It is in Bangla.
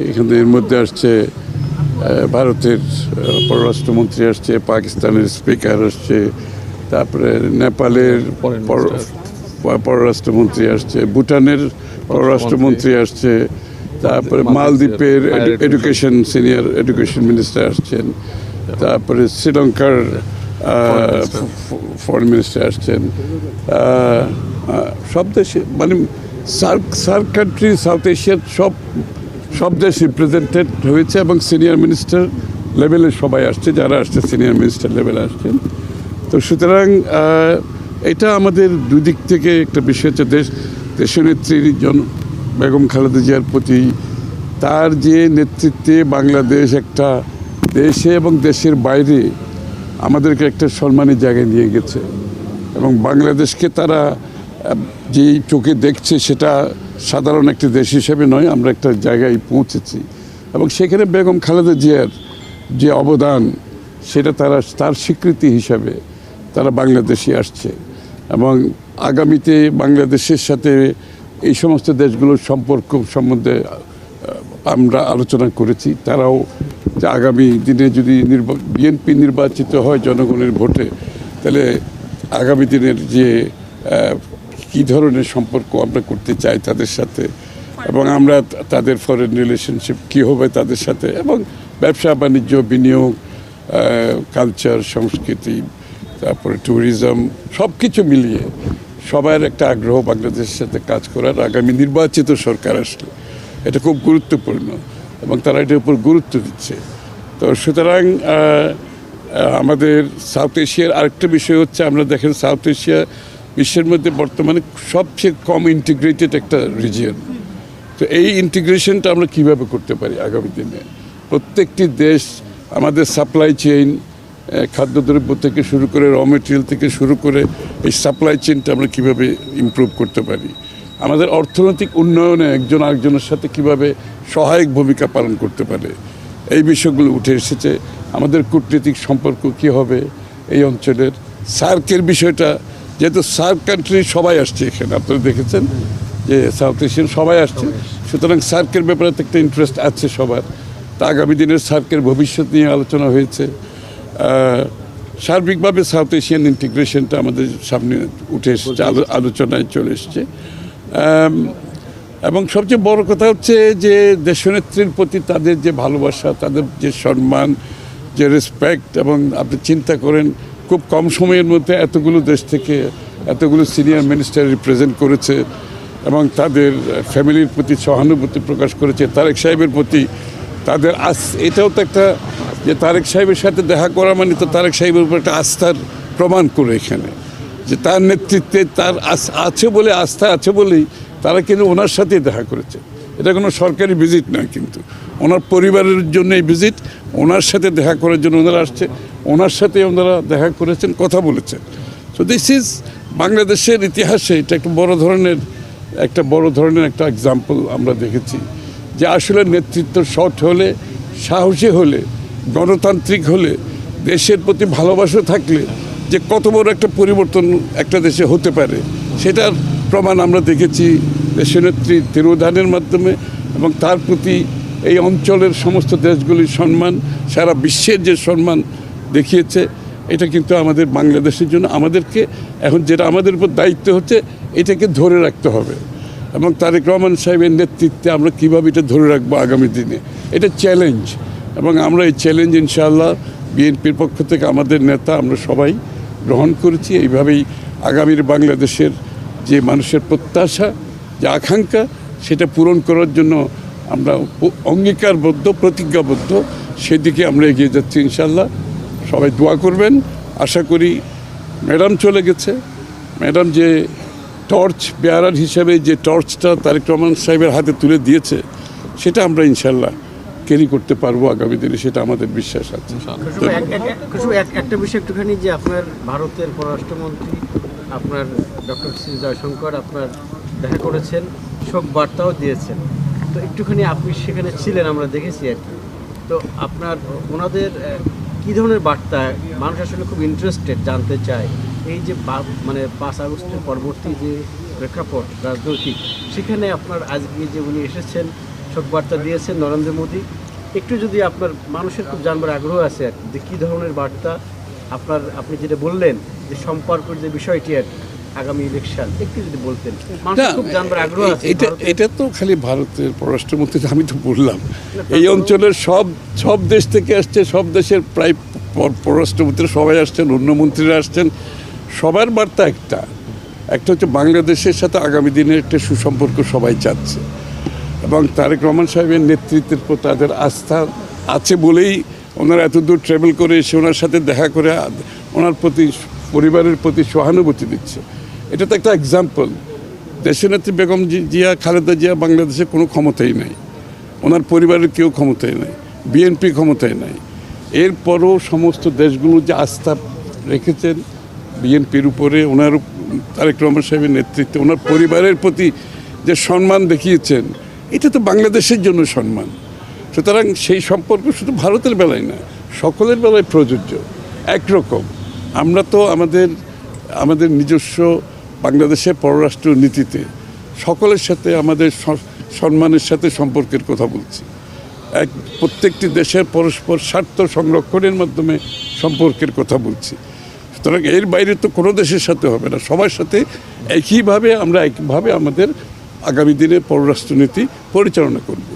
এখানে এর মধ্যে আসছে ভারতের পররাষ্ট্রমন্ত্রী আসছে, পাকিস্তানের স্পিকার আসছে, তারপরে নেপালের পররাষ্ট্রমন্ত্রী আসছে, ভুটানের পররাষ্ট্রমন্ত্রী আসছে, তারপরে মালদ্বীপের এডুকেশন সিনিয়র এডুকেশন মিনিস্টার আসছেন, তারপরে শ্রীলঙ্কার ফরেন মিনিস্টার আসছেন। সব দেশে মানে সার্ক কান্ট্রি, সাউথ এশিয়ার সব দেশ রিপ্রেজেন্টেড হয়েছে এবং সিনিয়র মিনিস্টার লেভেলে সবাই আসছে, যারা আসছে সিনিয়র মিনিস্টার লেভেলে আসছেন। তো সুতরাং এটা আমাদের দুদিক থেকে একটা বিষয় হচ্ছে দেশনেত্রীর বেগম খালেদা জিয়ার প্রতি তার যে নেতৃত্বে বাংলাদেশ একটা দেশে এবং দেশের বাইরে আমাদেরকে একটা সম্মানের জায়গায় নিয়ে গেছে এবং বাংলাদেশকে তারা যেই চোখে দেখছে সেটা সাধারণ একটা দেশ হিসেবে নয়, আমরা একটা জায়গায় পৌঁছেছি এবং সেখানে বেগম খালেদা জিয়ার যে অবদান সেটা তার স্বীকৃতি হিসাবে তারা বাংলাদেশে আসছে এবং আগামীতে বাংলাদেশের সাথে এই সমস্ত দেশগুলোর সম্পর্ক সম্বন্ধে আমরা আলোচনা করেছি। তারাও যে আগামী দিনে যদি বিএনপি নির্বাচিত হয় জনগণের ভোটে, তাহলে আগামী দিনের যে কী ধরনের সম্পর্ক আমরা করতে চাই তাদের সাথে এবং আমরা তাদের ফরেন রিলেশনশিপ কী হবে তাদের সাথে এবং ব্যবসা বাণিজ্য, বিনিয়োগ, কালচার, সংস্কৃতি, তারপরে ট্যুরিজম, সব কিছু মিলিয়ে সবার একটা আগ্রহ বাংলাদেশের সাথে কাজ করার আগামী নির্বাচিত সরকার আসলে এটা খুব গুরুত্বপূর্ণ এবং তারা এটার উপর গুরুত্ব দিচ্ছে। তো সুতরাং আমাদের সাউথ এশিয়ার আরেকটা বিষয় হচ্ছে, আমরা দেখেন সাউথ এশিয়া বিশ্বের মধ্যে বর্তমানে সবচেয়ে কম ইন্টিগ্রেটেড একটা রিজিয়ন। তো এই ইন্টিগ্রেশনটা আমরা কীভাবে করতে পারি আগামী দিনে? প্রত্যেকটি দেশ আমাদের সাপ্লাই চেইন, খাদ্যদ্রব্য থেকে শুরু করে র মেটেরিয়াল থেকে শুরু করে এই সাপ্লাই চেইনটা আমরা কীভাবে ইমপ্রুভ করতে পারি? আমাদের অর্থনৈতিক উন্নয়নে একজন আরেকজনের সাথে কিভাবে সহায়ক ভূমিকা পালন করতে পারে, এই বিষয়গুলো উঠে এসেছে। আমাদের কূটনৈতিক সম্পর্ক কী হবে এই অঞ্চলের, সার্কের বিষয়টা, যেহেতু সার্ক কান্ট্রি সবাই আসছে এখানে, আপনারা দেখেছেন যে সাউথ এশিয়ান সবাই আসছে, সুতরাং সার্কের ব্যাপারে একটা ইন্টারেস্ট আছে সবার। তা আগামী দিনের সার্কের ভবিষ্যৎ নিয়ে আলোচনা হয়েছে। সার্বিকভাবে সাউথ এশিয়ান ইন্টিগ্রেশনটা আমাদের সামনে উঠে এসেছে, আলোচনায় চলে এসছে। এবং সবচেয়ে বড় কথা হচ্ছে যে দেশনেত্রীর প্রতি তাদের যে ভালোবাসা, তাদের যে সম্মান, যে রেসপেক্ট, এবং আপনি চিন্তা করেন খুব কম সময়ের মধ্যে এতগুলো দেশ থেকে এতগুলো সিনিয়র মিনিস্টার রিপ্রেজেন্ট করেছে এবং তাদের ফ্যামিলির প্রতি সহানুভূতি প্রকাশ করেছে, তারেক সাহেবের প্রতি তাদের এটাও তো একটা, যে তারেক সাহেবের সাথে দেখা করা মানে তো তারেক সাহেবের উপর একটা আস্থার প্রমাণ করে এখানে, যে তার নেতৃত্বে তার আছে বলে, আস্থা আছে বলেই তারা কিন্তু ওনার সাথেই দেখা করেছে। এটা কোনো সরকারি ভিজিট নয়, কিন্তু ওনার পরিবারের জন্য এই ভিজিট, ওনার সাথে দেখা করার জন্য ওনারা আসছে, ওনার সাথে ওনারা দেখা করেছেন, কথা বলেছেন। সো দিস ইজ বাংলাদেশের ইতিহাসে এটা একটা বড় ধরনের একটা এক্সাম্পল আমরা দেখেছি, যে আসলে নেতৃত্ব সৎ হলে, সাহসী হলে, গণতান্ত্রিক হলে, দেশের প্রতি ভালোবাসা থাকলে যে কত বড় একটা পরিবর্তন একটা দেশে হতে পারে, সেটার প্রমাণ আমরা দেখেছি দেশনেত্রী তিরোধানের মাধ্যমে। এবং তার প্রতি এই অঞ্চলের সমস্ত দেশগুলির সম্মান, সারা বিশ্বের যে সম্মান দেখিয়েছে, এটা কিন্তু আমাদের বাংলাদেশের জন্য আমাদেরকে এখন যেটা আমাদের উপর দায়িত্ব হচ্ছে, এটাকে ধরে রাখতে হবে। এবং তারেক রহমান সাহেবের নেতৃত্বে আমরা কীভাবে এটা ধরে রাখবো আগামী দিনে, এটা চ্যালেঞ্জ। এবং আমরা এই চ্যালেঞ্জ ইনশাআল্লাহ বিএনপির পক্ষ থেকে আমাদের নেতা আমরা সবাই গ্রহণ করেছি। এইভাবেই আগামীর বাংলাদেশের যে মানুষের প্রত্যাশা, যে আকাঙ্ক্ষা, সেটা পূরণ করার জন্য আমরা অঙ্গীকারবদ্ধ, প্রতিজ্ঞাবদ্ধ, সেদিকে আমরা এগিয়ে যাচ্ছি ইনশাআল্লাহ। সবাই দোয়া করবেন। আশা করি ম্যাডাম চলে গেছে, ম্যাডাম যে টর্চ বেয়ারার হিসাবে যে টর্চটা তারেক রহমান সাহেবের হাতে তুলে দিয়েছে, সেটা আমরা ইনশাআল্লাহ ক্যারি করতে পারবো আগামী দিনে, সেটা আমাদের বিশ্বাস আছে। একটা বিষয় একটুখানি, যে আপনার ভারতের পররাষ্ট্রমন্ত্রী আপনার ডক্টর শ্রী জয়শঙ্কর আপনার দেখা করেছেন, শোক বার্তাও দিয়েছেন। তো একটুখানি আপনি সেখানে ছিলেন, আমরা দেখেছি আর কি। তো আপনার ওনাদের কী ধরনের বার্তা, মানুষ আসলে খুব ইন্টারেস্টেড জানতে চায়, এই যে মানে 5 আগস্টের পরবর্তী যে প্রেক্ষাপট রাজনৈতিক, সেখানে আপনার আজকে যে উনি এসেছেন শোক বার্তা দিয়েছেন নরেন্দ্র মোদী। একটু যদি আপনার মানুষের খুব জানবার আগ্রহ আছে আর কি, যে কী ধরনের বার্তা আপনি যেটা বললেন যে সম্পর্কের যে বিষয়টি আর কি, আগামী ইলেকশন একটু যদি বলতেন, মানুষের খুব জানবার আগ্রহ আছে। এটা তো খালি ভারতের পররাষ্ট্রমন্ত্রী, আমি তো বললাম এই অঞ্চলের সব দেশ থেকে আসছে, সব দেশের প্রায় পররাষ্ট্রমন্ত্রী সবাই আসছেন, অন্য মন্ত্রীরা আসছেন। সবার বার্তা একটা হচ্ছে বাংলাদেশের সাথে আগামী দিনে একটা সুসম্পর্ক সবাই চাচ্ছে, এবং তারেক রহমান সাহেবের নেতৃত্বের প্রতি তাদের আস্থা আছে বলেই ওনারা এত দূর ট্রাভেল করে এসে ওনার সাথে দেখা করে ওনার প্রতি, পরিবারের প্রতি সহানুভূতি দিচ্ছে। এটা তো একটা এক্সাম্পল। দেশনেত্রী বেগম জিয়া, খালেদা জিয়া বাংলাদেশে কোনো ক্ষমতাই নাই, ওনার পরিবারের কেউ ক্ষমতায় নাই, বিএনপি ক্ষমতায় নাই। এরপরও সমস্ত দেশগুলো যে আস্থা রেখেছেন বিএনপির উপরে, ওনার তারেক রহমান সাহেবের নেতৃত্বে ওনার পরিবারের প্রতি যে সম্মান দেখিয়েছেন, এটা তো বাংলাদেশের জন্য সম্মান। সুতরাং সেই সম্পর্ক শুধু ভারতের বেলায় না, সকলের বেলায় প্রযোজ্য একরকম। আমরা তো আমাদের নিজস্ব বাংলাদেশের পররাষ্ট্র নীতিতে সকলের সাথে আমাদের সম্মানের সাথে সম্পর্কের কথা বলছি। প্রত্যেকটি দেশের পরস্পর স্বার্থ সংরক্ষণের মাধ্যমে সম্পর্কের কথা বলছি। সুতরাং এর বাইরে তো কোনো দেশের সাথে হবে না, সবার সাথে একইভাবে আমাদের আগামী দিনে পররাষ্ট্রনীতি পরিচালনা করব।